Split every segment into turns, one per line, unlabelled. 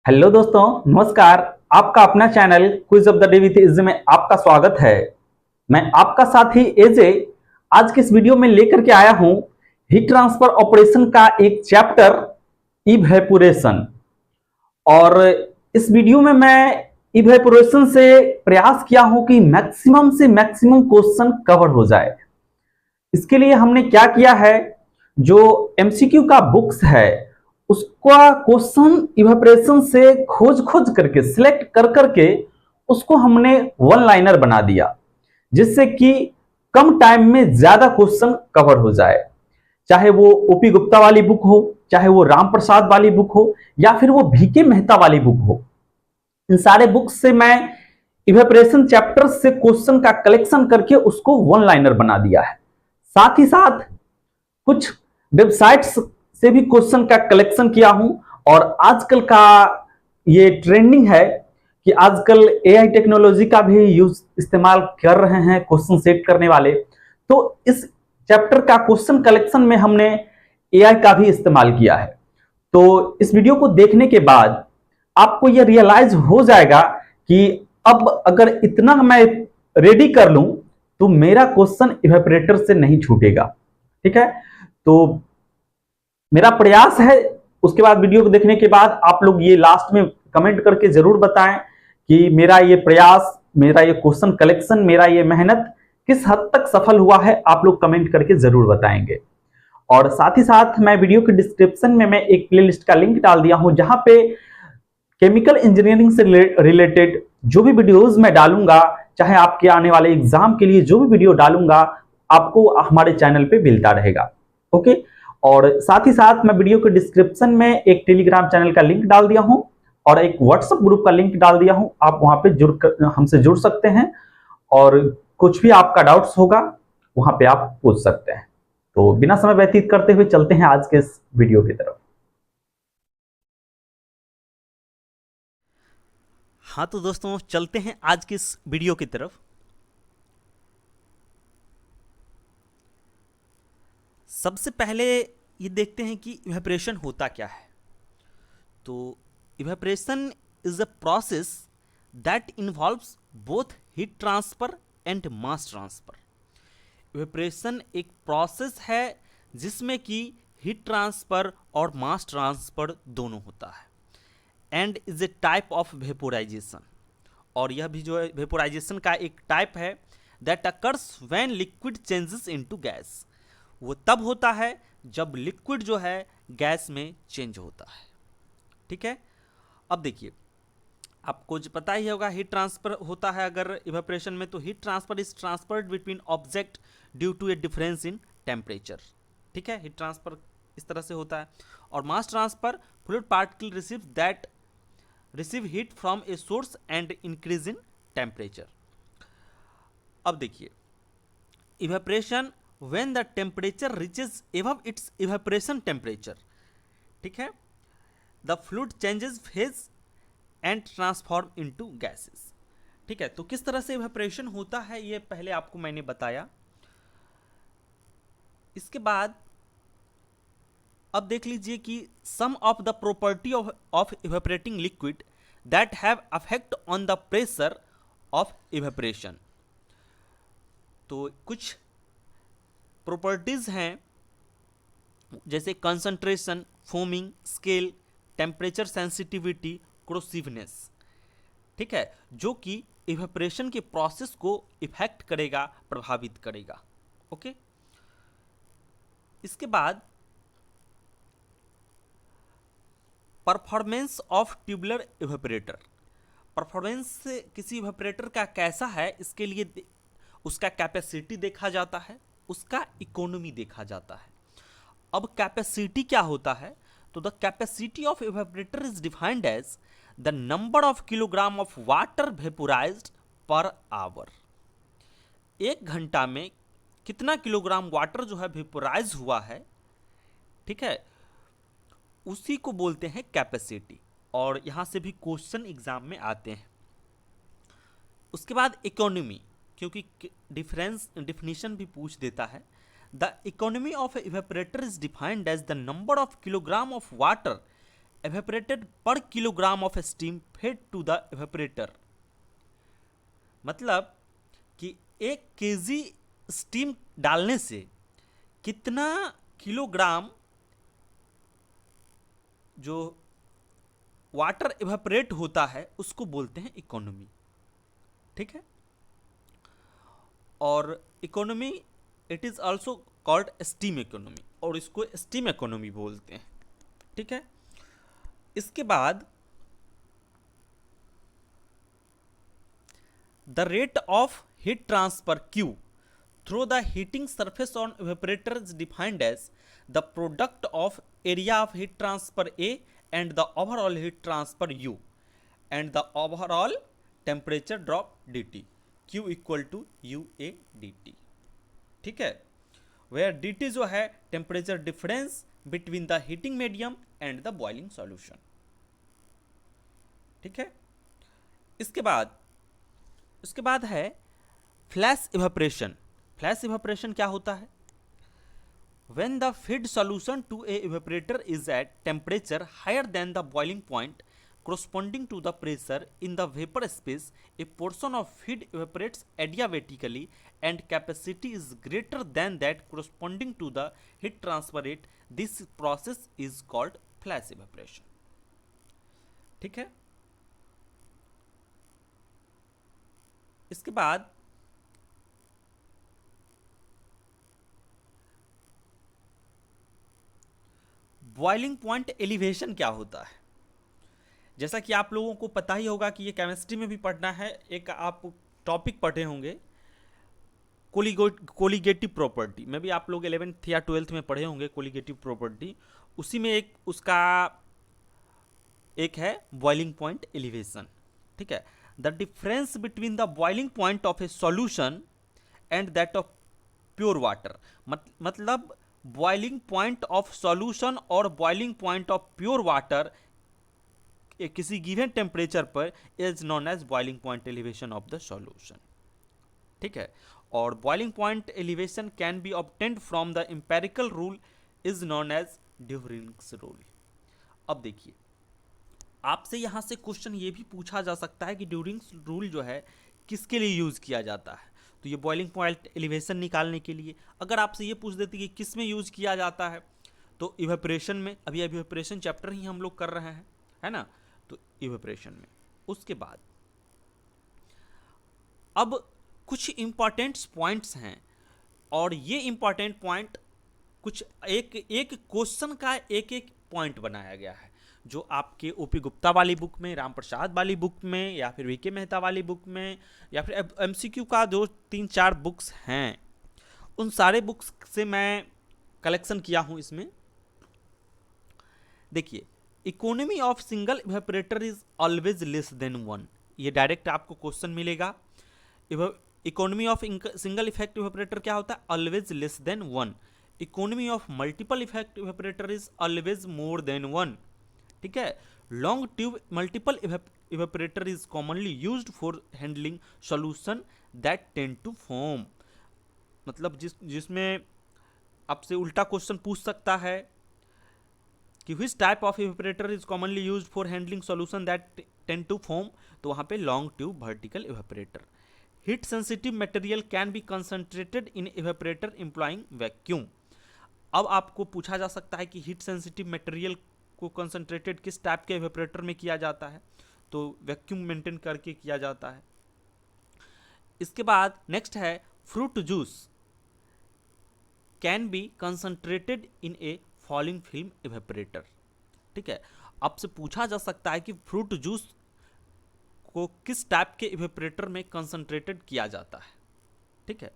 Hello दोस्तों, नमस्कार। आपका अपना channel quiz of the day with एजे में आपका स्वागत है। मैं आपका साथी एजे आज के इस वीडियो में लेकर के आया हूं हीट ट्रांसफर ऑपरेशन का एक चैप्टर इवेपोरेशन। और इस वीडियो में मैं इवेपोरेशन से प्रयास किया हूं कि मैक्सिमम से मैक्सिमम क्वेश्चन कवर हो जाए। इसके लिए हमने क्या किया है, जो एमसीक्यू का बुक्स है उसका क्वेश्चन इवेपोरेशन से खोज खोज करके सिलेक्ट कर करके उसको हमने वन लाइनर बना दिया, जिससे कि कम टाइम में ज्यादा क्वेश्चन कवर हो जाए। चाहे वो ओपी गुप्ता वाली बुक हो, चाहे वो राम प्रसाद वाली बुक हो, या फिर वो भीके मेहता वाली बुक हो, इन सारे बुक्स से मैं इवेपोरेशन चैप्टर से क्वेश्चन का कलेक्शन करके उसको वन लाइनर बना दिया है। साथ ही साथ कुछ वेबसाइट्स से भी क्वेश्चन का कलेक्शन किया हूं। और आजकल का ये ट्रेंडिंग है कि आजकल एआई टेक्नोलॉजी का भी यूज इस्तेमाल कर रहे हैं क्वेश्चन सेट करने वाले। तो इस चैप्टर का क्वेश्चन कलेक्शन में हमने एआई का भी इस्तेमाल किया है। तो इस वीडियो को देखने के बाद आपको यह रियलाइज हो जाएगा कि अब अगर इतना मैं रेडी कर लूं तो मेरा क्वेश्चन इवेपोरेटर से नहीं छूटेगा। ठीक है, तो मेरा प्रयास है उसके बाद वीडियो को देखने के बाद आप लोग ये लास्ट में कमेंट करके जरूर बताएं कि मेरा ये प्रयास, मेरा ये क्वेश्चन कलेक्शन, मेरा ये मेहनत किस हद तक सफल हुआ है। आप लोग कमेंट करके जरूर बताएंगे। और साथ ही साथ मैं वीडियो के डिस्क्रिप्शन में मैं एक प्लेलिस्ट का लिंक डाल दिया हूं, जहां पे केमिकल इंजीनियरिंग से रिलेटेड जो भी वीडियोज मैं डालूंगा, चाहे आपके आने वाले एग्जाम के लिए जो भी वीडियो डालूंगा, आपको हमारे चैनल पे मिलता रहेगा। ओके, और साथ ही साथ मैं वीडियो के डिस्क्रिप्शन में एक टेलीग्राम चैनल का लिंक डाल दिया हूं और एक व्हाट्सएप ग्रुप का लिंक डाल दिया हूं। आप वहां पे हमसे जुड़ सकते हैं और कुछ भी आपका डाउट्स होगा वहां पे आप पूछ सकते हैं। तो बिना समय व्यतीत करते हुए चलते हैं आज के इस वीडियो की तरफ।
हाँ तो दोस्तों, चलते हैं आज की इस वीडियो की तरफ। सबसे पहले ये देखते हैं कि इवेपोरेशन होता क्या है। तो evaporation is a process that involves both heat transfer and mass transfer. Evaporation एक प्रोसेस है जिसमें कि हीट ट्रांसफर और मास ट्रांसफर दोनों होता है, and is a type of vaporisation. और यह भी जो है वेपोराइजेशन का एक टाइप है that occurs when liquid changes into gas. वो तब होता है जब लिक्विड जो है गैस में चेंज होता है। ठीक है, अब देखिए, आपको जो पता ही होगा हीट ट्रांसफर होता है अगर इवेपोरेशन में, तो heat transfer is transferred between object due to a difference in temperature. ठीक है, हीट ट्रांसफर इस तरह से होता है। और mass transfer, fluid particle receive heat from a source and increase in temperature. अब देखिए, evaporation when the temperature reaches above it's evaporation temperature. ठीक है, the fluid changes phase and transform into gases. ठीक है, तो किस तरह से इवेपोरेशन होता है ये पहले आपको मैंने बताया। इसके बाद अब देख लीजिए कि some of the property of evaporating liquid that have affect on the pressure of evaporation. तो कुछ प्रॉपर्टीज हैं जैसे concentration, foaming, scale, temperature sensitivity, corrosiveness. ठीक है, जो कि इवेपोरेशन के प्रोसेस को इफेक्ट करेगा, प्रभावित करेगा। ओके, इसके बाद performance of tubular evaporator. Performance किसी इवेपोरेटर का कैसा है, इसके लिए उसका कैपेसिटी देखा जाता है, उसका इकोनॉमी देखा जाता है। अब कैपेसिटी क्या होता है, तो the capacity of evaporator is defined as the number of kilogram of water vaporised per hour. एक घंटा में कितना किलोग्राम वाटर जो है वेपोराइज हुआ है, ठीक है, उसी को बोलते हैं कैपेसिटी। और यहां से भी क्वेश्चन एग्जाम में आते हैं। उसके बाद इकोनॉमी, क्योंकि डिफिनीशन भी पूछ देता है। The economy of evaporator is defined as the number of kilogram of water evaporated per kilogram of steam fed to the evaporator। मतलब कि 1 kg स्टीम डालने से कितना किलोग्राम जो वाटर इवेपोरेट होता है उसको बोलते हैं इकोनॉमी। ठीक है, और economy it is also called steam economy, और इसको स्टीम इकोनॉमी बोलते हैं। ठीक है, इसके बाद the rate of heat transfer Q through the heating surface on evaporator is defined as the product of area of heat transfer A and the overall heat transfer U and the overall temperature drop dt, Q equal to UA dt। ठीक है, where dt जो है temperature difference between the heating medium and the boiling solution। ठीक है, इसके बाद है flash evaporation. Flash evaporation क्या होता है? When the feed solution to a evaporator is at temperature higher than the boiling point corresponding to the pressure in the vapor space, a portion of feed evaporates adiabatically and capacity is greater than that corresponding to the heat transfer rate. This process is called flash evaporation। ठीक है, इसके बाद boiling point elevation क्या होता है? जैसा कि आप लोगों को पता ही होगा कि ये केमिस्ट्री में भी पढ़ना है, एक आप टॉपिक पढ़े होंगे कोलिगेटिव प्रॉपर्टी में भी, आप लोग 11th या 12th में पढ़े होंगे कोलिगेटिव प्रॉपर्टी। उसी में एक उसका एक है बॉइलिंग पॉइंट एलिवेशन। ठीक है, the difference between the boiling point of a solution and that of pure water, मतलब बॉइलिंग पॉइंट ऑफ सॉल्यूशन और boiling point of pure water किसी गिवन टेम्परेचर पर is known as boiling point elevation of the solution. ठीक है, और boiling point elevation can be obtained from the empirical rule is known as Duhring's rule. अब देखिए, आपसे यहां से क्वेश्चन ये भी पूछा जा सकता है कि ड्यूरिंग्स रूल जो है किसके लिए यूज किया जाता है? तो ये बॉइलिंग पॉइंट एलिवेशन निकालने के लिए। अगर आपसे ये पूछ देती कि किस में यूज किया जाता है, तो इवेपोरेशन में। अभी इवेपोरेशन चैप्टर ही हम लोग कर रहे हैं, है ना, तो इवेपोरेशन में। उसके बाद अब कुछ इंपॉर्टेंट पॉइंट्स हैं, और ये इंपॉर्टेंट पॉइंट कुछ एक क्वेश्चन का एक पॉइंट बनाया गया है, जो आपके ओपी गुप्ता वाली बुक में, राम प्रसाद वाली बुक में, या फिर वीके मेहता वाली बुक में, या फिर एमसीक्यू का जो 3-4 बुक्स हैं, उन सारे बुक्स से मैं कलेक्शन किया हूं इसमें। देखिए, economy of single evaporator is always less than 1, ये डायरेक्ट आपको क्वेश्चन मिलेगा। Economy of single effect evaporator क्या होता है? Always less than 1। Economy of multiple effect evaporator is always more than 1। ठीक है, long tube multiple evaporator is commonly used for handling solution that tend to form. मतलब जिसमें आपसे उल्टा question पूछ सकता है कि which type of evaporator is commonly used for handling solution that tend to form, तो वहां पे long tube vertical evaporator. Heat sensitive material can be concentrated in evaporator employing vacuum. अब आपको पूछा जा सकता है कि हीट सेंसिटिव मटेरियल को कंसंट्रेटेड किस टाइप के इवेपोरेटर में किया जाता है, तो वैक्यूम मेंटेन करके किया जाता है। इसके बाद नेक्स्ट है fruit juice can be concentrated in A falling film evaporator. ठीक है, आपसे पूछा जा सकता है कि फ्रूट जूस को किस टाइप के इवेपोरेटर में कंसंट्रेटेड किया जाता है। ठीक है,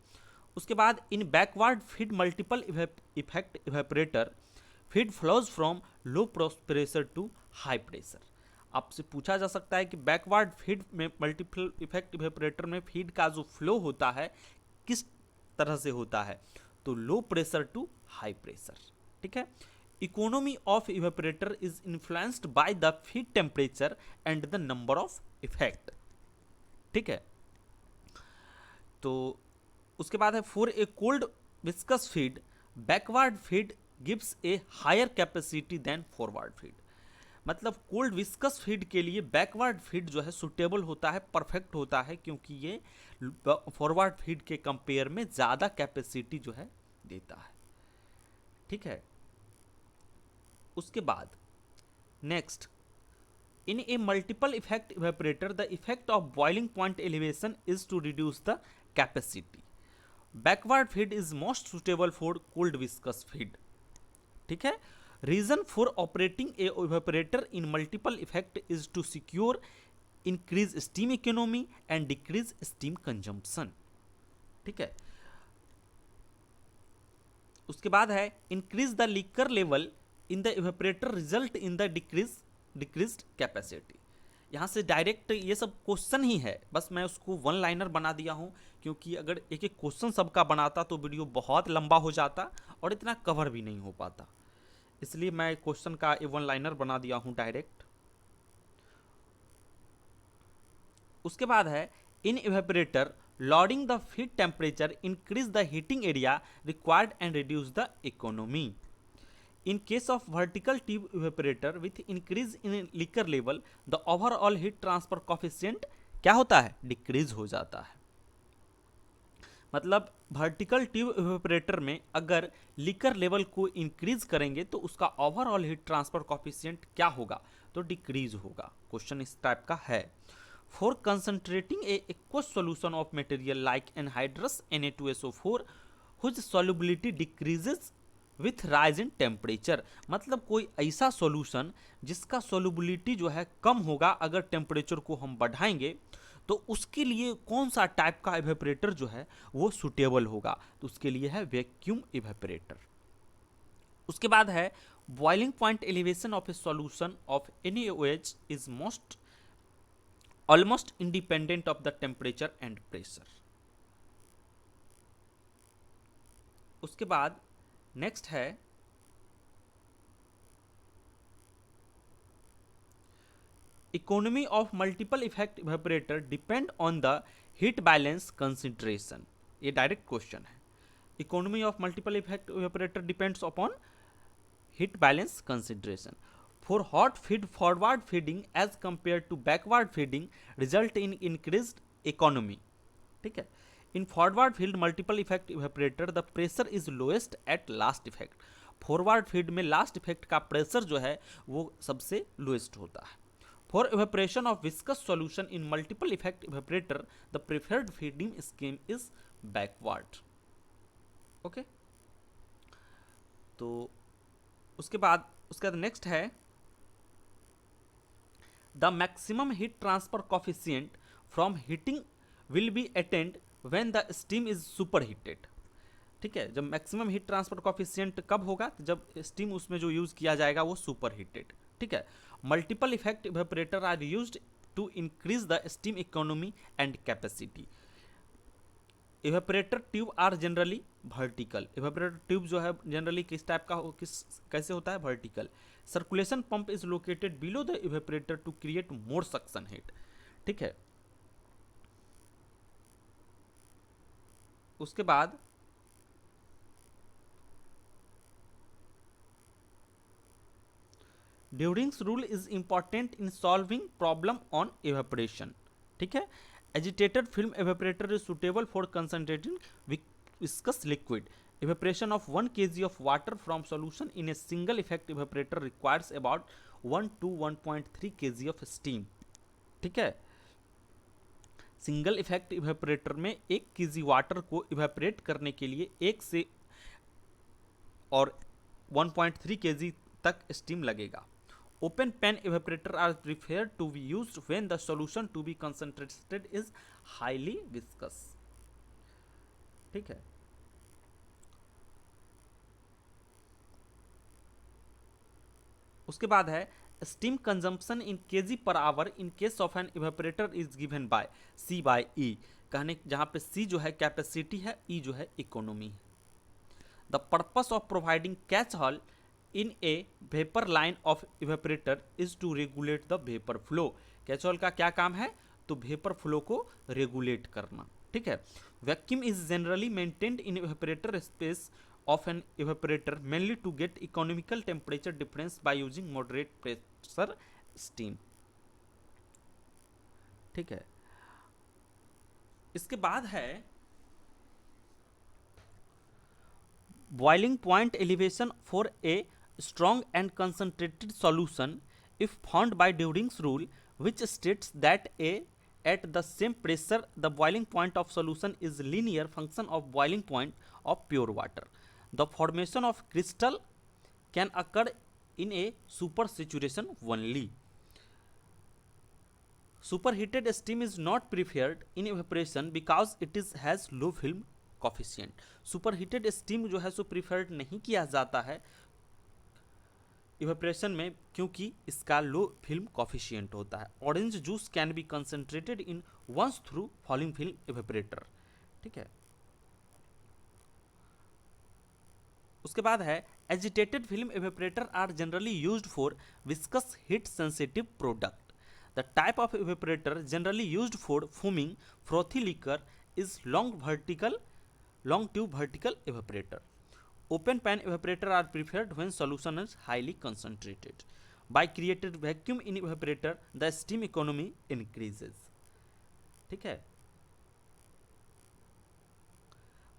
उसके बाद in backward feed multiple effect evaporator feed flows from low pressure to high pressure. आपसे पूछा जा सकता है कि बैकवर्ड फीड में मल्टीपल इफेक्ट इवेपोरेटर में फीड का जो फ्लो होता है किस तरह से होता है, तो low pressure to high pressure. ठीक है, economy of evaporator is influenced by the feed temperature and the number of effect. ठीक है, तो उसके बाद है for a cold viscous feed backward feed gives a higher capacity than forward feed. मतलब cold viscous feed के लिए backward feed जो है सुटेबल होता है, परफेक्ट होता है, क्योंकि ये फॉरवर्ड फीड के कंपेयर में ज़्यादा कैपेसिटी जो है देता है। ठीक है, उसके बाद next, in a multiple effect evaporator the effect of boiling point elevation is to reduce the capacity. Backward feed is most suitable for cold viscous feed. ठीक है, reason for operating a evaporator in multiple effect is to secure increase steam economy and decrease steam consumption. ठीक है, उसके बाद है increase the liquor level in the evaporator result in the decreased capacity. यहाँ से direct ये सब question ही है, बस मैं उसको वन लाइनर बना दिया हूँ, क्योंकि अगर एक एक क्वेश्चन सबका बनाता तो वीडियो बहुत लंबा हो जाता और इतना कवर भी नहीं हो पाता, इसलिए मैं क्वेश्चन का वन लाइनर बना दिया हूँ डायरेक्ट। उसके बाद है in evaporator loading the feed temperature increase the heating area required and reduce the economy. In case of vertical tube evaporator with increase in liquor level, the overall heat transfer coefficient क्या होता है, decrease हो जाता है। मतलब vertical tube evaporator में अगर liquor level को इंक्रीज करेंगे तो उसका ओवरऑल हीट ट्रांसफर कॉफिशिएंट क्या होगा, तो डिक्रीज होगा। क्वेश्चन इस टाइप का है। For concentrating a aqueous solution of material like anhydrous Na2SO4 whose solubility decreases with rise in temperature. मतलब कोई ऐसा सॉल्यूशन जिसका सॉल्युबिलिटी जो है कम होगा, अगर टेम्परेचर को हम बढ़ाएंगे तो उसके लिए कौन सा टाइप का इवेपोरेटर जो है वो सुटेबल होगा, तो उसके लिए है वैक्यूम इवेपोरेटर। उसके बाद है boiling point elevation of a solution of NaOH is almost independent of the temperature and pressure. उसके बाद नेक्स्ट है economy of multiple effect evaporator depend on the heat balance consideration. ये डायरेक्ट क्वेश्चन है। Economy of multiple effect evaporator depends upon heat balance consideration. For hot feed forward feeding as compare to backward feeding result in increased economy. ठीक है, in forward feed multiple effect evaporator the pressure is lowest at last effect। Forward feed में last effect का pressure जो है वो सबसे lowest होता है। For evaporation of viscous solution in multiple effect evaporator the preferred feeding scheme is backward. Okay, तो उसके बाद नेक्स्ट है the maximum heat transfer coefficient from heating will be attend when the steam is superheated। ठीक है, जब maximum heat transfer coefficient कब होगा, जब स्टीम उसमें जो यूज किया जाएगा वो सुपर हीटेड। ठीक है, multiple effect evaporator are used to increase the steam economy and capacity. Evaporator tube are generally vertical. Evaporator tube जो है जनरली किस टाइप का कैसे होता है, vertical. Circulation pump is located below the evaporator to create more suction heat. ठीक है, उसके बाद Duhring's rule is important in solving problem on evaporation. ठीक है, agitated film evaporator is suitable for concentrating viscous liquid. Evaporation of 1 kg of water from solution in a single effect evaporator requires about 1 to 1.3 kg of steam। ठीक है, single effect evaporator में 1 kg water को evaporate करने के लिए 1 से और 1.3 kg तक स्टीम लगेगा। Open pan evaporator are preferred to be used when the solution to be concentrated is highly viscous. ठीक है, उसके बाद है steam consumption in kg per hour in case of an evaporator is given by C/E। कहने जहाँ पे C जो है कैपेसिटी है, E जो है इकोनॉमी है। The purpose of providing catch all in a vapour line of evaporator is to regulate the vapour flow. Catch all का क्या काम है, तो वेपर फ्लो को रेगुलेट करना। ठीक है, vacuum is generally maintained in evaporator space of an evaporator mainly to get economical temperature difference by using moderate pressure steam. ठीक है, इसके बाद है boiling point elevation for a strong and concentrated solution if found by Dewding's rule, which states that at the same pressure the boiling point of solution is linear function of boiling point of pure water. The formation of crystal can occur in a supersaturation only. Superheated steam is not preferred in evaporation because it has low film coefficient. Superheated steam जो है सो preferred नहीं किया जाता है evaporation में क्योंकि इसका लो film coefficient होता है. Orange juice can be concentrated in once through falling film evaporator. ठीक है, उसके बाद है agitated film evaporator are generally used for viscous heat sensitive product. The type of evaporator generally used for foaming frothy liquor is long tube vertical evaporator. Open pan evaporator are preferred when solution is highly concentrated. By created vacuum in evaporator, the steam economy increases. ठीक है,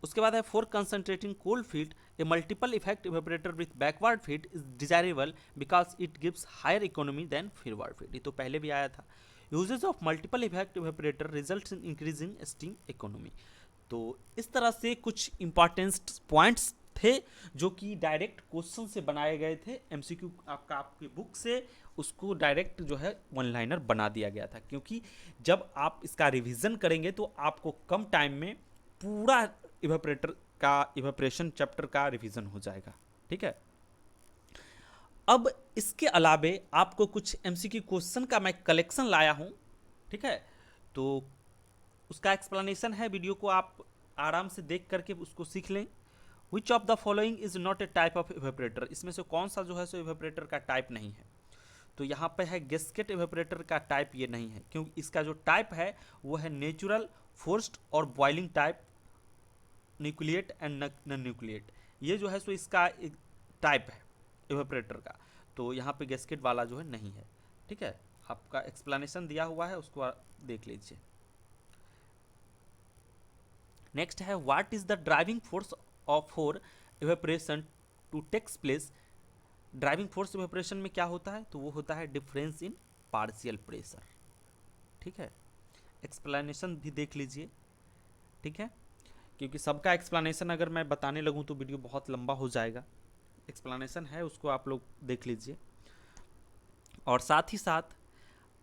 उसके बाद है for concentrating cold feed, a multiple effect evaporator with backward feed is desirable because it gives higher economy than forward feed. ये तो पहले भी आया था. Uses of multiple effect evaporator results in increasing steam economy. तो इस तरह से कुछ इंपॉर्टेंट पॉइंट्स थे जो कि डायरेक्ट क्वेश्चन से बनाए गए थे. एमसीक्यू आपकी बुक से उसको डायरेक्ट जो है वन लाइनर बना दिया गया था, क्योंकि जब आप इसका रिवीजन करेंगे तो आपको कम टाइम में पूरा इवेपोरेटर का इवेपोरेशन चैप्टर का रिवीजन हो जाएगा. ठीक है, अब इसके अलावे आपको कुछ एमसीक्यू क्वेश्चन का मैं कलेक्शन लाया हूं. ठीक है, तो उसका एक्सप्लेनेशन है, वीडियो को आप आराम से देख करके उसको सीख लें. Which of the following is not a type of evaporator, इसमें से कौन सा जो है सो इवेपोरेटर का टाइप नहीं है. तो यहाँ पे है गैस्केट इवेपोरेटर का टाइप ये नहीं है, क्योंकि इसका जो टाइप है वो है नेचुरल, फोर्स्ड और boiling type, nucleate and non nucleate. ये जो है सो इसका एक टाइप है इवेपोरेटर का. तो यहाँ पे गैस्केट वाला जो है नहीं है. ठीक है, आपका एक्सप्लेनेशन दिया हुआ है, उसको देख लीजिए. नेक्स्ट है what is the driving force of for evaporation to takes place. Driving force evaporation में क्या होता है, तो वो होता है डिफरेंस इन पार्शियल प्रेशर. ठीक है, एक्सप्लेनेशन भी देख लीजिए. ठीक है, क्योंकि सबका एक्सप्लेनेशन अगर मैं बताने लगूं तो वीडियो बहुत लंबा हो जाएगा. एक्सप्लेनेशन है, उसको आप लोग देख लीजिए. और साथ ही साथ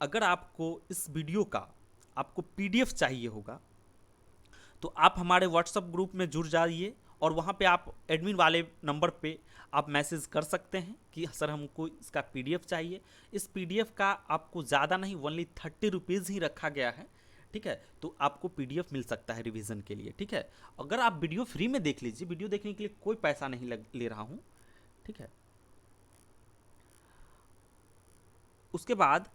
अगर आपको इस वीडियो का आपको पीडीएफ चाहिए होगा तो आप हमारे व्हाट्सएप ग्रुप में जुड़ जाइए और वहाँ पे आप एडमिन वाले नंबर पे आप मैसेज कर सकते हैं कि सर हमको इसका पीडीएफ चाहिए. इस पीडीएफ का आपको ज़्यादा नहीं, ओनली 30 रुपीज़ ही रखा गया है. ठीक है, तो आपको पीडीएफ मिल सकता है रिवीजन के लिए. ठीक है, अगर आप वीडियो फ्री में देख लीजिए, वीडियो देखने के लिए कोई पैसा नहीं ले रहा हूँ. ठीक है, उसके बाद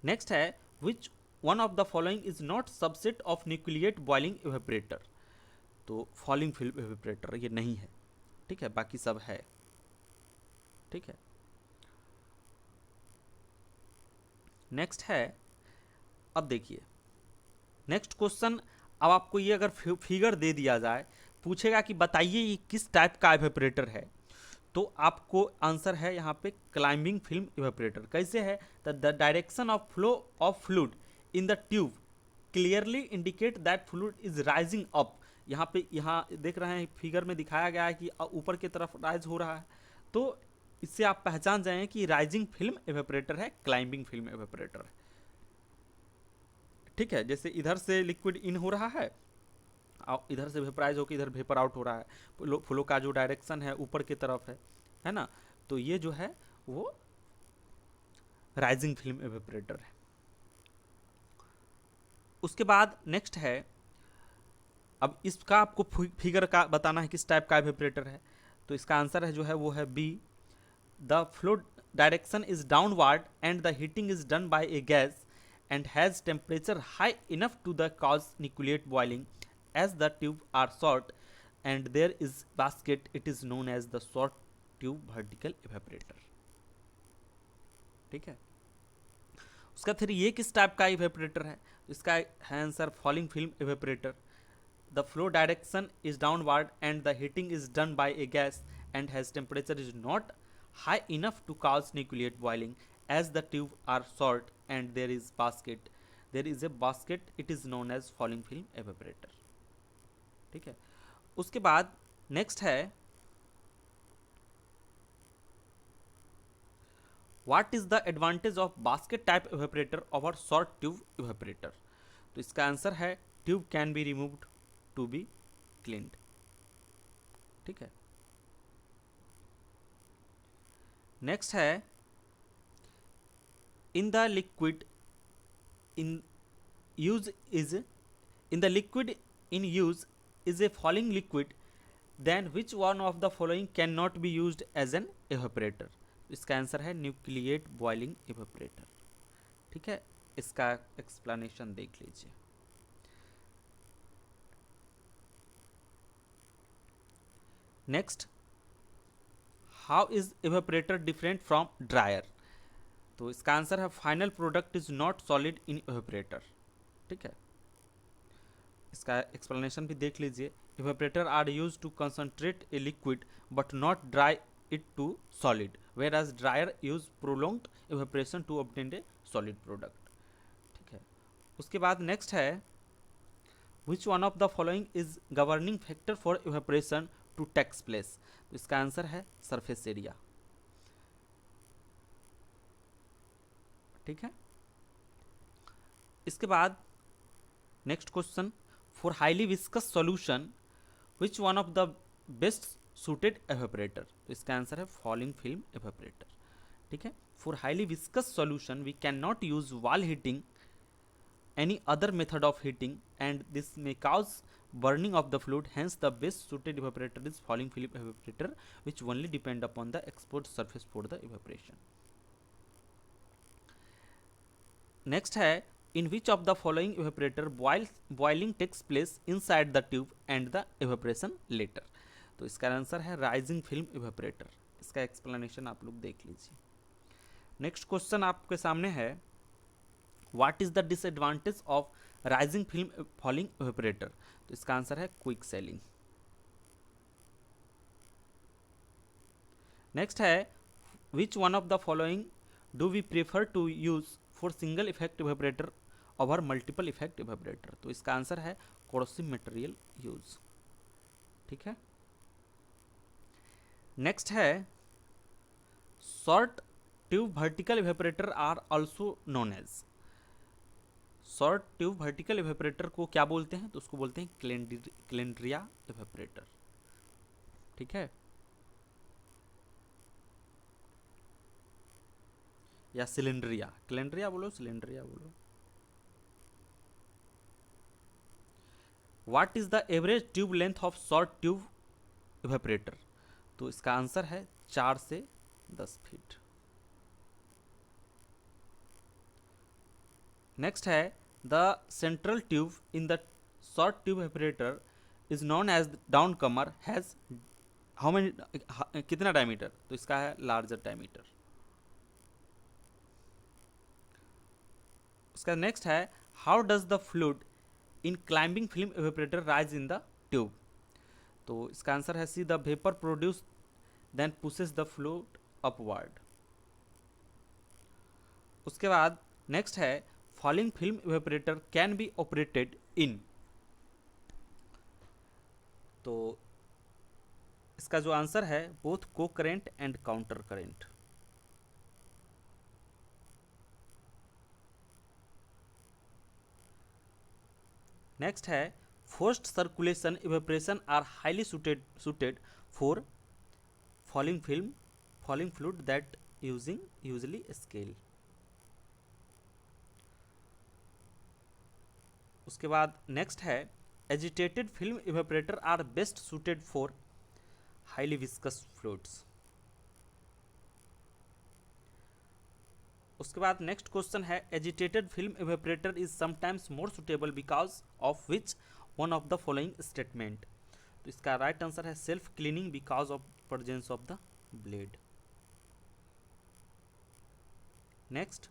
नेक्स्ट है which one of the following is not subset of nucleate boiling evaporator. तो फॉलिंग फिल्म इवेपोरेटर ये नहीं है. ठीक है, बाकी सब है. ठीक है, नेक्स्ट है, अब देखिए नेक्स्ट क्वेश्चन. अब आपको ये अगर फिगर दे दिया जाए, पूछेगा कि बताइए ये किस टाइप का इवेपोरेटर है, तो आपको आंसर है यहाँ पे क्लाइंबिंग फिल्म इवेपोरेटर. कैसे है, the direction of flow of fluid in the tube clearly indicate that fluid is rising up. यहाँ पे देख रहे हैं फिगर में दिखाया गया है कि ऊपर की तरफ राइज हो रहा है. तो इससे आप पहचान जाएं कि राइजिंग फिल्म इवेपोरेटर है, क्लाइंबिंग फिल्म इवेपोरेटर है. ठीक है, जैसे इधर से लिक्विड इन हो रहा है, इधर से वेपराइज होकर इधर वेपर आउट हो रहा है. फ्लो का जो डायरेक्शन है ऊपर की तरफ है ना. तो ये जो है वो राइजिंग फिल्म इवेपोरेटर है. उसके बाद नेक्स्ट है, अब इसका आपको फिगर का बताना है किस टाइप का इवेपोरेटर है. तो इसका आंसर है जो है वो है B. The flow direction is downward and the heating is done by a gas and has temperature high enough to the cause nucleate boiling. As the tube are short and there is basket, it is known as the short tube vertical evaporator. ठीक है, उसका फिर ये किस type का evaporator है? इसका है answer falling film evaporator. The flow direction is downward and the heating is done by a gas and has temperature is not high enough to cause nucleate boiling. As the tube are short and there is a basket, it is known as falling film evaporator. ठीक है, उसके बाद next है what is the advantage of basket type evaporator over short tube evaporator? तो इसका answer है tube can be removed to be cleaned. ठीक है, नेक्स्ट है in the liquid in use is a falling liquid, then which one of the following cannot be used as an evaporator? इसका answer है nucleate boiling evaporator. ठीक है, इसका explanation देख लीजिए. Next, how is evaporator different from dryer? तो इसका answer है final product is not solid in evaporator. ठीक है, इसका एक्सप्लेनेशन भी देख लीजिए. Evaporator are use to concentrate a liquid but not dry it to solid, whereas dryer use prolonged evaporation to obtain a solid product. ठीक है, उसके बाद नेक्स्ट है which one of the following is governing factor for evaporation to takes place? तो इसका answer है surface area. ठीक है, इसके बाद next question, for highly viscous solution which one of the best suited evaporator? तो इसका आंसर है फॉलिंग फिल्म एवेपोरेटर. ठीक है, for highly viscous solution we can not use wall heating any other method of heating and this may cause burning of the fluid, hence the best suited evaporator is falling film evaporator which only depend upon the exposed surface for the evaporation. Next है in which of the following evaporator boiling takes place inside the tube and the evaporation later? तो इसका answer है rising film evaporator. इसका explanation आप लोग देख लीजिए. Next question आपके सामने है what is the disadvantage of rising film falling evaporator? तो इसका आंसर है क्विक सेलिंग. नेक्स्ट है which one of the following do we prefer to use for single effect evaporator over multiple effect evaporator? तो इसका answer है corrosive material use. ठीक है, next है short tube vertical evaporator are also known as. Short tube vertical evaporator को क्या बोलते हैं? तो उसको बोलते हैं कैलेंड्रिया इवेपोरेटर. ठीक है, या सिलेंड्रिया. कैलेंड्रिया बोलो, सिलेंड्रिया बोलो. What is the average tube length of short tube evaporator? तो इसका आंसर है 4 से 10 फीट. नेक्स्ट है the central tube in the short tube evaporator is known as downcomer, has how many, कितना डायमीटर? तो इसका है लार्जर डायमीटर. उसका नेक्स्ट है how does the fluid in climbing film evaporator rise in the tube? तो इसका answer है see the vapour produce then pushes the fluid upward. उसके बाद नेक्स्ट है falling film evaporator can be operated in. तो इसका जो आंसर है both co-current and counter current. Next है forced circulation evaporation are highly suited for falling fluid that using usually scale. उसके बाद नेक्स्ट है agitated film evaporator are best suited for highly viscous fluids. उसके बाद next question है agitated film evaporator is sometimes more suitable because of which one of the following statement. तो इसका right answer है self cleaning because of presence of the blade. Next,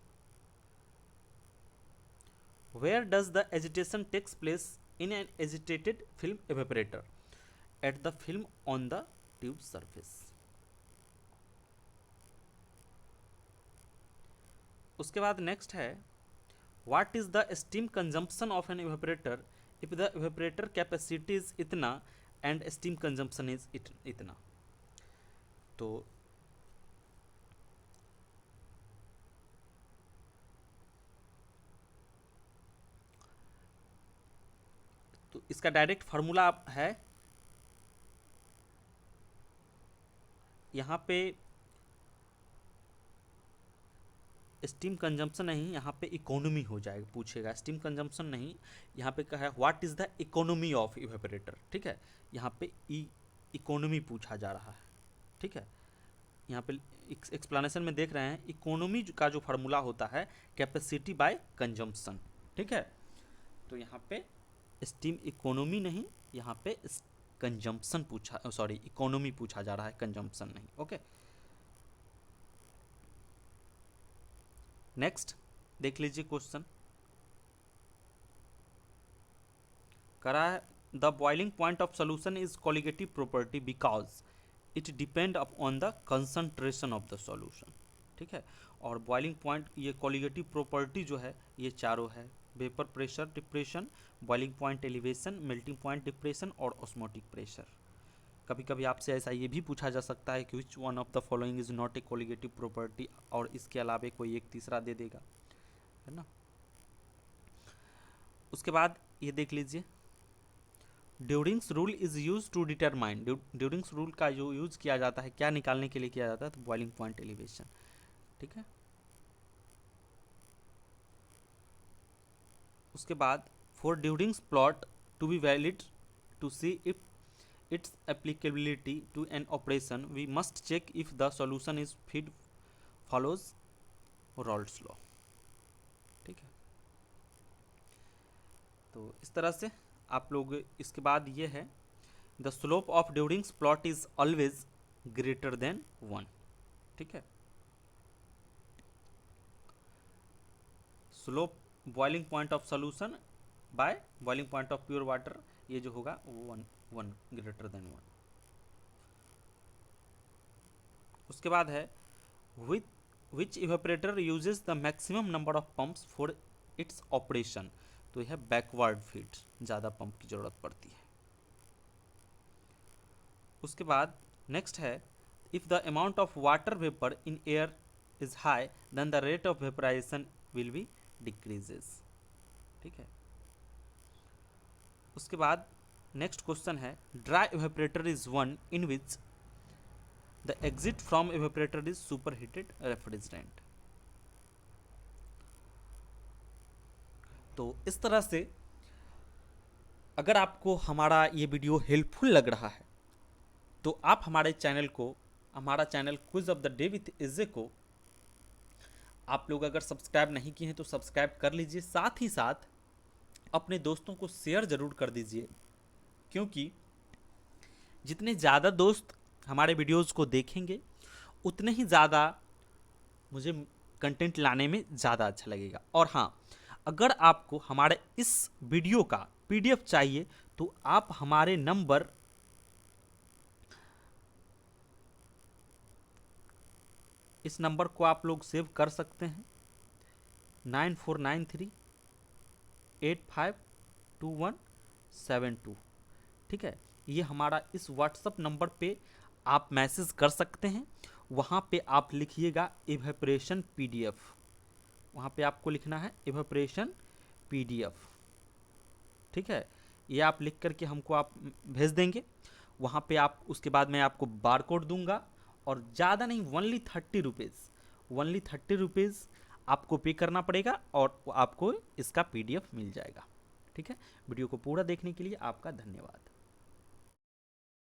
where does the agitation takes place in an agitated film evaporator? At the film on the tube surface। उसके बाद next है what is the steam consumption of an evaporator if the evaporator capacity is इतना and steam consumption is इतना। तो इसका direct formula है, यहाँ पे स्टीम कंजम्पशन नहीं, यहाँ पे इकोनॉमी हो जाएगा, पूछेगा स्टीम कंजम्पशन नहीं, यहाँ पे कहा है what is the economy of evaporator. ठीक है, यहाँ पे इकोनॉमी पूछा जा रहा है। ठीक है, यहाँ पे एक्सप्लेनेशन में देख रहे हैं इकोनॉमी का जो फार्मूला होता है कैपेसिटी बाय कंजम्पशन। ठीक है, तो यहाँ पे स्टीम इकोनॉमी नहीं, यहाँ पे कंजम्पशन पूछा, सॉरी इकोनॉमी पूछा जा रहा है, कंजम्पशन नहीं। ओके, नेक्स्ट देख लीजिए क्वेश्चन करा है the boiling point of solution is colligative property because it depend on the concentration of the solution. ठीक है, और बॉइलिंग पॉइंट ये कॉलिगेटिव प्रॉपर्टी जो है ये चारों है, vapour pressure depression, boiling point elevation, melting point depression और ऑस्मोटिक प्रेशर। कभी कभी आपसे ऐसा ये भी पूछा जा सकता है कि विच one of the following is not a colligative property, और इसके अलावा कोई एक तीसरा दे देगा, है ना। उसके बाद ये देख लीजिए Duhring's rule is use to determine, Duhring's rule का जो यूज किया जाता है क्या निकालने के लिए किया जाता है, तो बॉइलिंग पॉइंट एलिवेशन। ठीक है, उसके बाद for Duhring's plot to be valid to see if its applicability to an operation we must check if the solution is feed follows Raoult's law. ठीक है, तो इस तरह से आप लोग, इसके बाद ये है the slope of Duhring's plot is always greater than 1। ठीक है, slope boiling point of solution by boiling point of pure water, ये जो होगा वो 1 ग्रेटर देन 1। उसके बाद है which evaporator uses the maximum number of pumps for its operation, तो यह बैकवर्ड फीड, ज़्यादा पंप की जरूरत पड़ती है। उसके बाद नेक्स्ट है if the amount of water vapour in air is high then the rate of vaporisation will be decreases. ठीक है, उसके बाद नेक्स्ट क्वेश्चन है dry evaporator is one in which the exit from evaporator is super heated refrigerant. तो इस तरह से अगर आपको हमारा ये वीडियो हेल्पफुल लग रहा है तो आप हमारे चैनल को, हमारा channel quiz of the day with AJ को आप लोग अगर सब्सक्राइब नहीं किए हैं तो सब्सक्राइब कर लीजिए, साथ ही साथ अपने दोस्तों को शेयर ज़रूर कर दीजिए, क्योंकि जितने ज़्यादा दोस्त हमारे वीडियोज़ को देखेंगे उतने ही ज़्यादा मुझे कंटेंट लाने में ज़्यादा अच्छा लगेगा। और हाँ, अगर आपको हमारे इस वीडियो का पीडीएफ चाहिए तो आप हमारे नंबर इस नंबर को आप लोग सेव कर सकते हैं 9493852172। ठीक है, ये हमारा इस व्हाट्सएप नंबर पे आप मैसेज कर सकते हैं। वहाँ पे आप लिखिएगा इवेपोरेशन पीडीएफ, वहाँ पे आपको लिखना है इवेपोरेशन पीडीएफ। ठीक है, ये आप लिख करके हमको आप भेज देंगे, वहाँ पे आप, उसके बाद मैं आपको बार कोड दूंगा और ज़्यादा नहीं, ओनली 30 रुपीज़ आपको पे करना पड़ेगा और आपको इसका पीडीएफ मिल जाएगा। ठीक है, वीडियो को पूरा देखने के लिए आपका धन्यवाद।